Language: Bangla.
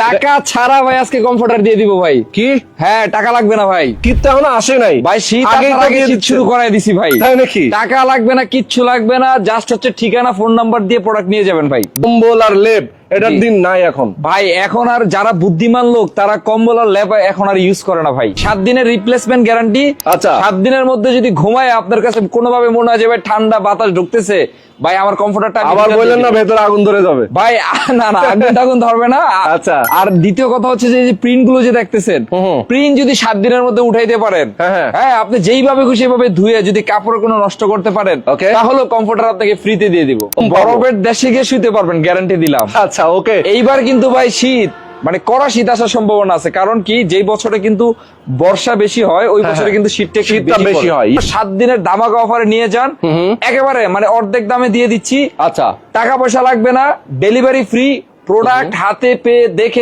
টাকা ছাড়া ভাই আজকে কমফোর্টার দিয়ে দিব ভাই। কি? হ্যাঁ, টাকা লাগবে না ভাই। শীত তো এখনো আসে নাই ভাই শীত আগেই আসার তো আগে দিয়ে শীত দিচ্ছে। শুরু করাই দিছি ভাই। তাই নাকি? টাকা লাগবে না, কিচ্ছু লাগবে না, জাস্ট হচ্ছে ঠিকানা ফোন নাম্বার দিয়ে প্রোডাক্ট নিয়ে যাবেন ভাই। কম্বল আর লেপ এটার জি। দিন নাই এখন। ভাই এখন আর যারা বুদ্ধিমান লোক তারা কম্বল আর ল্যাপ এখন আর ইউজ করে না ভাই। 7 দিনের রিপ্লেসমেন্ট গ্যারান্টি। আচ্ছা। 7 দিনের মধ্যে যদি ঘুমায় আপনার কাছে কোনোভাবে মনে হয় যে ভাই ঠান্ডা বাতাস ঢুকতেছে, ভাই আমার কমফোর্টারটা আবার বললেন না ভেতরে আগুন ধরে যাবে। ভাই না না, আগুন ধরবে না। আচ্ছা। আর দ্বিতীয় কথা হচ্ছে যে প্রিন্ট গুলো যে দেখতেছেন, হুম। প্রিন্ট যদি 7 দিনের মধ্যে উঠাইতে পারেন, হ্যাঁ। হ্যাঁ আপনি যেইভাবে খুশি ভাবে ধুয়ে যদি কাপড় কোনো নষ্ট করতে পারেন, Okay. তাহলে কমফোর্টার আপনাকে ফ্রিতে দিয়ে দিব। বরফের দেশে গিয়ে শুতে পারবেন, গ্যারান্টি দিলাম। আচ্ছা ওকে। এইবার কিন্তু ভাই শীত মানে কড়া শীত আসার সম্ভাবনা আছে, কারণ কি যেই বছরে কিন্তু বর্ষা বেশি হয় ওই বছরে কিন্তু শীতটা একটু শীতটা বেশি হয়। 7 দিনের দামাকা অফারে নিয়ে যান, একেবারে মানে অর্ধেক দামে দিয়ে দিচ্ছি। আচ্ছা টাকা পয়সা লাগবে না, ডেলিভারি ফ্রি, প্রোডাক্ট হাতে পেয়ে দেখে